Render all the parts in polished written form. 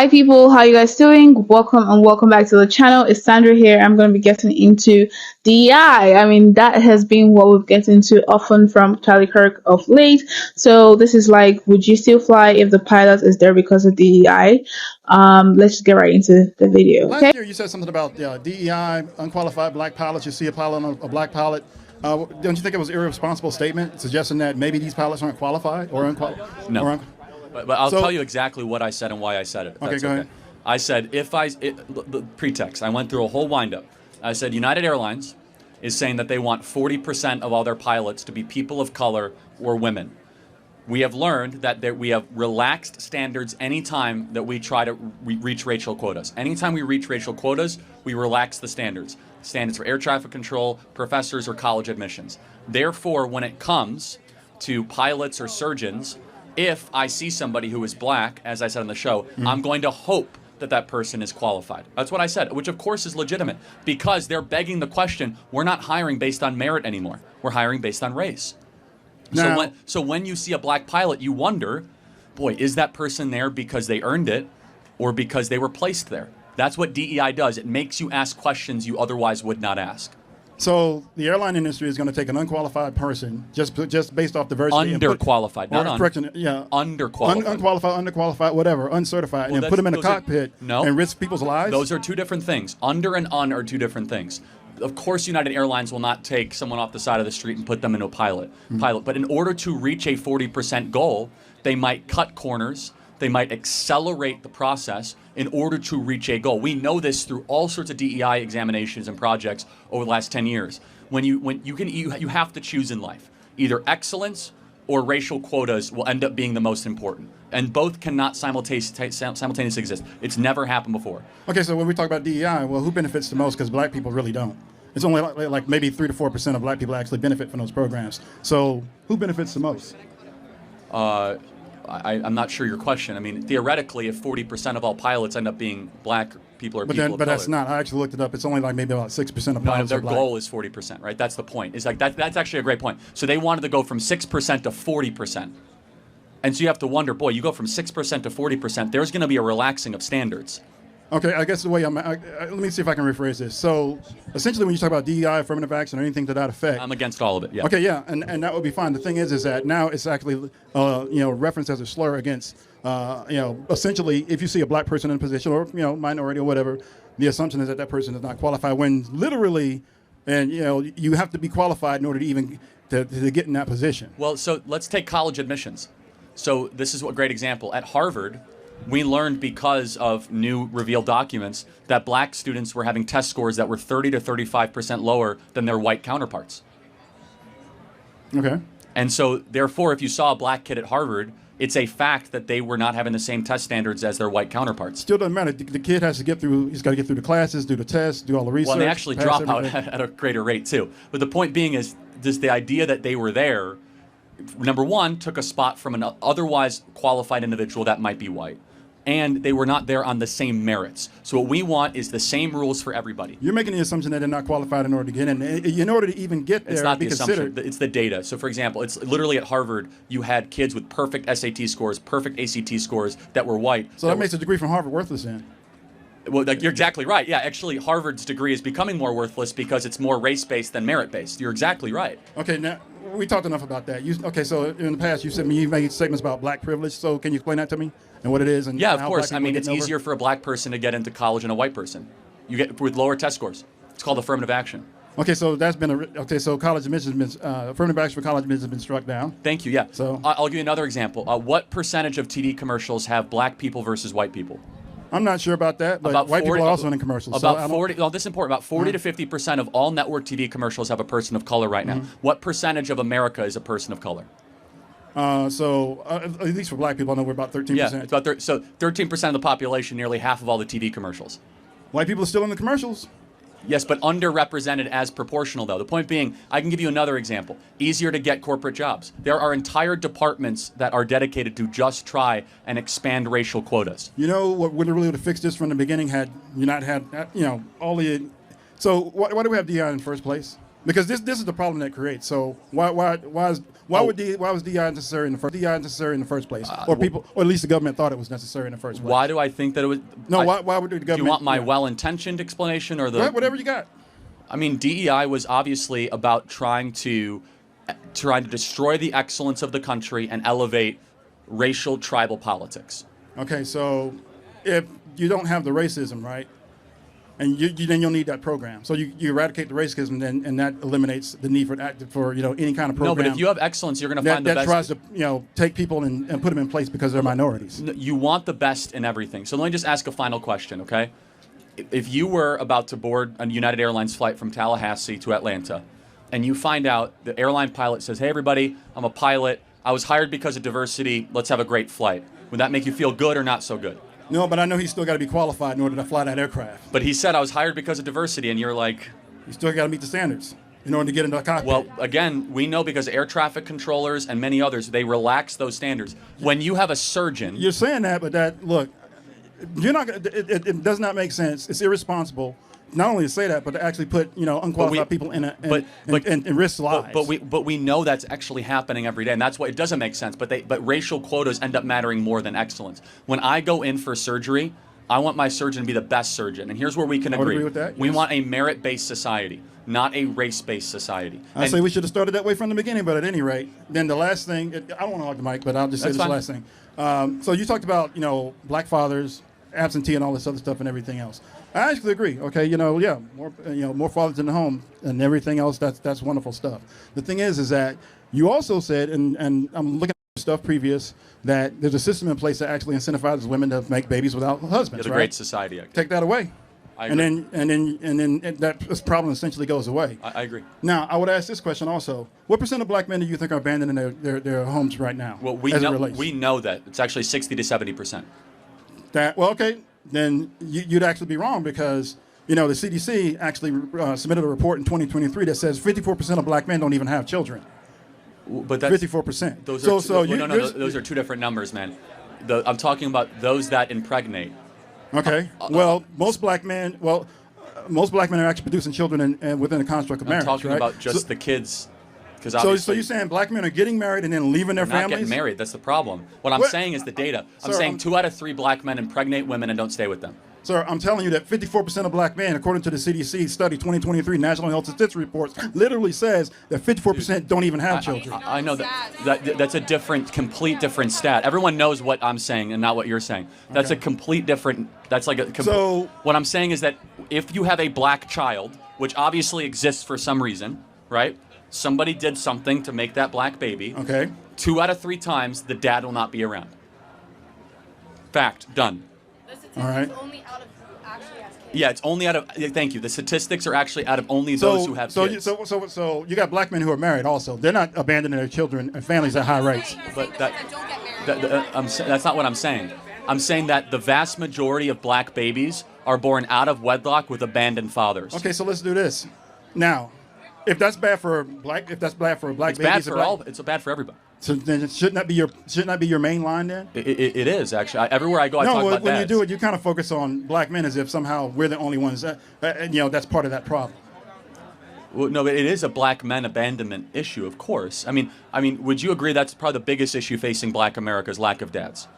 Hi people, how you guys doing? Welcome back to the channel. It's Sandra here. I'm going to be getting into DEI. I mean, that has been what we've get into often from Charlie Kirk of late. So this is like, would you still fly if the pilot is there because of DEI? Let's just get right into the video. Okay. Last year you said something about DEI, unqualified black pilots. You see a pilot on a black pilot. Don't you think it was an irresponsible statement suggesting that maybe these pilots aren't qualified or unqualified? No. But I'll tell you exactly what I said and why I said it. Okay, go ahead. I said the pretext. I went through a whole windup. I said United Airlines is saying that they want 40% of all their pilots to be people of color or women. We have learned that we have relaxed standards anytime that we try to reach racial quotas. Anytime we reach racial quotas, we relax the standards. Standards for air traffic control, professors, or college admissions. Therefore, when it comes to pilots or surgeons, if I see somebody who is black, as I said on the show, I'm going to hope that that person is qualified. That's what I said, which of course is legitimate because they're begging the question, we're not hiring based on merit anymore. We're hiring based on race. Now, So when you see a black pilot, you wonder, boy, is that person there because they earned it or because they were placed there? That's what DEI does. It makes you ask questions you otherwise would not ask. so the airline industry is going to take an unqualified person just based off diversity. Underqualified, not correction, yeah. underqualified. Unqualified, underqualified, whatever, uncertified, and put them in a cockpit and risk people's lives? Those are two different things. Under and un are two different things. Of course, United Airlines will not take someone off the side of the street and put them into a pilot. But in order to reach a 40% goal, they might cut corners. They might accelerate the process in order to reach a goal. We know this through all sorts of DEI examinations and projects over the last 10 years. You have to choose in life. Either excellence or racial quotas will end up being the most important. And both cannot simultaneously exist. It's never happened before. Okay, so when we talk about DEI, well, who benefits the most? Because black people really don't. It's only like maybe 3 to 4% of black people actually benefit from those programs. So who benefits the most? I'm not sure your question. I mean, theoretically, if 40% of all pilots end up being black people or people of color. But that's not. I actually looked it up. It's only like maybe about 6% of pilots their are black. goal is 40%, right? That's the point. It's like that's actually a great point. So they wanted to go from 6% to 40%. And so you have to wonder, boy, you go from 6% to 40%, there's going to be a relaxing of standards. Okay, I guess the way let me see if I can rephrase this. So essentially when you talk about DEI, affirmative action, or anything to that effect. I'm against all of it, yeah. Okay, yeah, and that would be fine. The thing is that now it's actually, referenced as a slur against, essentially if you see a black person in a position or, minority or whatever, the assumption is that that person is not qualified when literally, and, you have to be qualified in order to even to get in that position. Well, so let's take college admissions. So this is a great example. At Harvard, we learned because of new revealed documents that black students were having test scores that were 30 to 35% lower than their white counterparts. Okay. And so, therefore, if you saw a black kid at Harvard, it's a fact that they were not having the same test standards as their white counterparts. Still doesn't matter. The kid has to he's got to get through the classes, do the tests, do all the research. Well, they actually drop out at a greater rate, too. But the point being is just the idea that they were there, number one, took a spot from an otherwise qualified individual that might be white. And they were not there on the same merits. So what we want is the same rules for everybody. You're making the assumption that they're not qualified in order to get in. In order to even get there, it's not the assumption. It's the data. So, for example, it's literally at Harvard, you had kids with perfect SAT scores, perfect ACT scores that were white. So that makes a degree from Harvard worthless then. Well, you're exactly right. Yeah, actually, Harvard's degree is becoming more worthless because it's more race-based than merit-based. You're exactly right. Okay, now we talked enough about that. So in the past, you made statements about black privilege. So can you explain that to me and what it is? And yeah, of course. I mean, it's easier for a black person to get into college than a white person. You get with lower test scores. It's called affirmative action. Okay, so that's been so college admissions has been affirmative action for college admissions has been struck down. Thank you. Yeah. So I'll give you another example. What percentage of TV commercials have black people versus white people? I'm not sure about that, but white people are also in commercials. About 40. Well, this is important. About 40 to 50% of all network TV commercials have a person of color right now. What percentage of America is a person of color? At least for black people, I know we're about 13%. Yeah, it's about 13% of the population, nearly half of all the TV commercials. White people are still in the commercials. Yes, but underrepresented as proportional, though. The point being, I can give you another example. Easier to get corporate jobs. There are entire departments that are dedicated to just try and expand racial quotas. You know what would really have fixed this from the beginning had you not had, all the... So why do we have DI in the first place? Because this is the problem that creates. So why was DI necessary in the first place, or people, or at least the government thought it was necessary in the first place? Why do I think that it was? No, why would the government? Do you want my well-intentioned explanation or the? Whatever you got. I mean, DEI was obviously about trying to destroy the excellence of the country and elevate racial tribal politics. Okay, so if you don't have the racism, right, and then you'll need that program. So you eradicate the racism, and that eliminates the need for any kind of program. No, but if you have excellence, you're going to find the that best. tries to take people and put them in place because they're minorities. You want the best in everything. So let me just ask a final question, okay? If you were about to board a United Airlines flight from Tallahassee to Atlanta, and you find out the airline pilot says, "Hey, everybody, I'm a pilot. I was hired because of diversity. Let's have a great flight." Would that make you feel good or not so good? No, but I know he's still got to be qualified in order to fly that aircraft. But he said, "I was hired because of diversity," and you're like... You still got to meet the standards in order to get into the cockpit. Well, again, we know because air traffic controllers and many others, they relax those standards. When you have a surgeon... You're saying that, but look, you're not. It does not make sense. It's irresponsible. Not only to say that, but to actually put unqualified people in risk lives. But we know that's actually happening every day, and that's why it doesn't make sense. But racial quotas end up mattering more than excellence. When I go in for surgery, I want my surgeon to be the best surgeon, and here's where we can agree. I would agree with that. We yes. want a merit-based society, not a race-based society. I say we should have started that way from the beginning. But at any rate, then the last thing, I don't want to hog the mic, but I'll just say this last thing. So you talked about black fathers, absentee, and all this other stuff, and everything else. I actually agree. Okay, more fathers in the home and everything else. That's wonderful stuff. The thing is that you also said, and I'm looking at stuff previous, that there's a system in place that actually incentivizes women to make babies without husbands. The Great Society Act. Take that away, I agree. and then that problem essentially goes away. I agree. Now, I would ask this question also: what percent of black men do you think are abandoning their homes right now? Well, we know that it's actually 60 to 70%. Okay. Then you'd actually be wrong because, the CDC actually submitted a report in 2023 that says 54% of black men don't even have children. But that's 54%. Those are two different numbers, man. I'm talking about those that impregnate. Okay. Most black men are actually producing children within the construct of marriage. I'm talking right? about just the kids. So you're saying black men are getting married and then leaving their families? Not getting married. That's the problem. What I'm saying is the data. I'm saying 2 out of 3 black men impregnate women and don't stay with them. Sir, I'm telling you that 54% of black men, according to the CDC study 2023 National Health Statistics Reports, literally says that 54% don't even have children. I know that's a complete different stat. Everyone knows what I'm saying and not what you're saying. That's a complete different. That's like a. So what I'm saying is that if you have a black child, which obviously exists for some reason, right? Somebody did something to make that black baby. Okay. 2 out of 3 times, the dad will not be around. Fact. Done. All right. Only out of who actually has kids. Yeah, it's only out of. Thank you. The statistics are actually out of only those who have kids. So you got black men who are married also. They're not abandoning their children and families at high rates. But that's not what I'm saying. I'm saying that the vast majority of black babies are born out of wedlock with abandoned fathers. Okay, so let's do this. Now, if that's bad for black babies, it's bad for all. It's bad for everybody. So then shouldn't that be your main line then? It is actually. Everywhere I go, I talk about when dads. you do it, you kind of focus on black men as if somehow we're the only ones. That's part of that problem. Well, no, but it is a black men abandonment issue, of course. I mean, would you agree that's probably the biggest issue facing black America is lack of dads?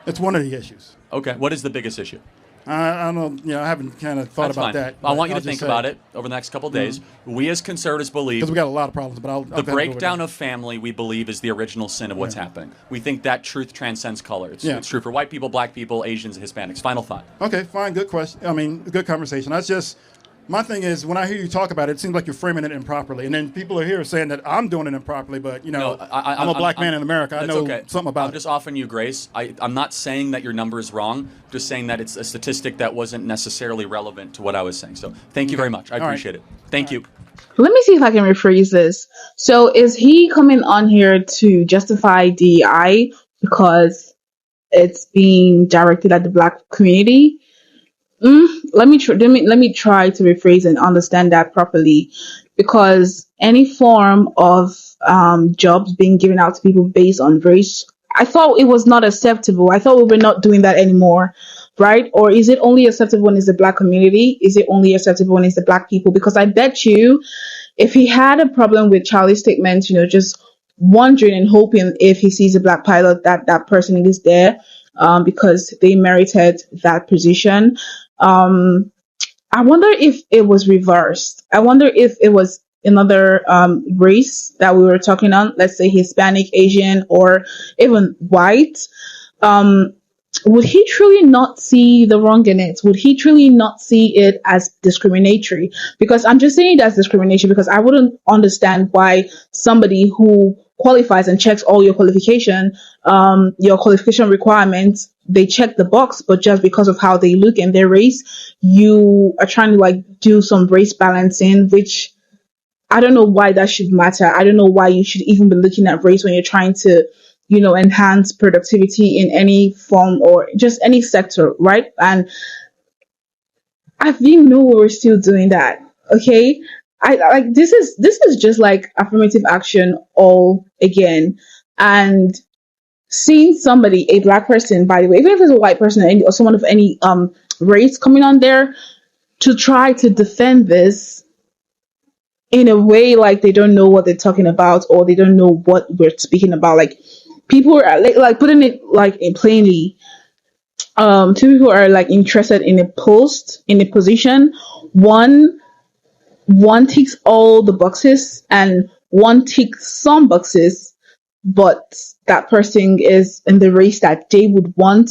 It's one of the issues. Okay, what is the biggest issue? I don't know. I haven't kind of thought about that. I want you to think about it over the next couple of days. We as conservatives believe because we got a lot of problems. But the breakdown of family, we believe, is the original sin of what's happening. We think that truth transcends color. It's true for white people, black people, Asians, and Hispanics. Final thought. Okay, fine. Good question. Good conversation. That's just. My thing is, when I hear you talk about it, it seems like you're framing it improperly. And then people are here saying that I'm doing it improperly, but, I'm a black man in America. I know something about it. I'm just offering you grace. I'm not saying that your number is wrong. I'm just saying that it's a statistic that wasn't necessarily relevant to what I was saying. So thank you very much. I appreciate it. Thank you. Let me see if I can rephrase this. So is he coming on here to justify DEI because it's being directed at the black community? Let me try to rephrase and understand that properly, because any form of jobs being given out to people based on race, I thought it was not acceptable. I thought we were not doing that anymore, right? Or is it only acceptable when it's the black community? Is it only acceptable when it's the black people? Because I bet you, if he had a problem with Charlie's statements, just wondering and hoping if he sees a black pilot that that person is there, because they merited that position. I wonder if it was reversed. I wonder if it was another race that we were talking on, let's say Hispanic, Asian, or even white. Um, would he truly not see the wrong in it? Would he truly not see it as discriminatory? Because I'm just saying that's discrimination because I wouldn't understand why somebody who qualifies and checks all your qualification requirements, they check the box, but just because of how they look and their race, you are trying to like do some race balancing, which I don't know why that should matter. I don't know why you should even be looking at race when you're trying to, enhance productivity in any form or just any sector, right? And I didn't know we were still doing that. Okay. I like this is just like affirmative action all again. And seeing somebody, a black person, by the way, even if it's a white person or someone of any race coming on there to try to defend this in a way like they don't know what they're talking about or they don't know what we're speaking about. Like people are like putting it like in plainly. Two people are like interested in a post in a position. One one ticks all the boxes and one ticks some boxes, but that person is in the race that they would want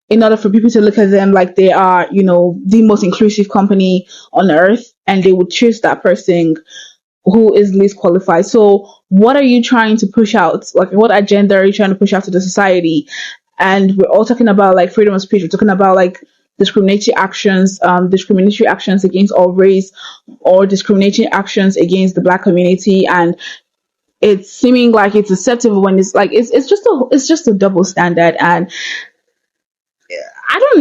in order for people to look at them like they are, the most inclusive company on earth, and they would choose that person who is least qualified. So what are you trying to push out? Like what agenda are you trying to push out to the society? And we're all talking about like freedom of speech. We're talking about like discriminatory actions against all race or discriminatory actions against the black community. And it's seeming like it's acceptable when it's like it's just a double standard. And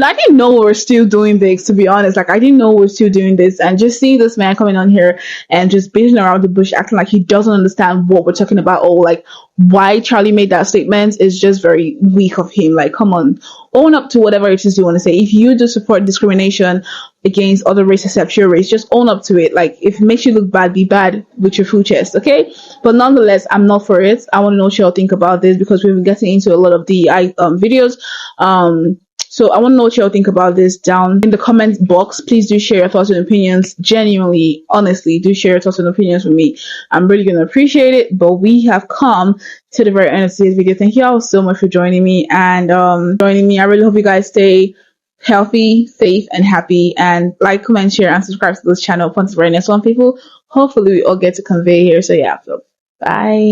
I didn't know we were still doing this, to be honest. Like, I didn't know we were still doing this. And just seeing this man coming on here and just beating around the bush, acting like he doesn't understand what we're talking about or like why Charlie made that statement is just very weak of him. Like, come on, own up to whatever it is you want to say. If you do support discrimination against other races except your race, just own up to it. Like, if it makes you look bad, be bad with your full chest, okay? But nonetheless, I'm not for it. I want to know what y'all think about this because we've been getting into a lot of DI videos. So I want to know what y'all think about this down in the comment box. Please do share your thoughts and opinions. Genuinely, honestly, do share your thoughts and opinions with me. I'm really going to appreciate it. But we have come to the very end of today's video. Thank you all so much for joining me and joining me. I really hope you guys stay healthy, safe, and happy. And like, comment, share, and subscribe to this channel. Once the very next one, people. Hopefully, we all get to convey here. So yeah, so bye.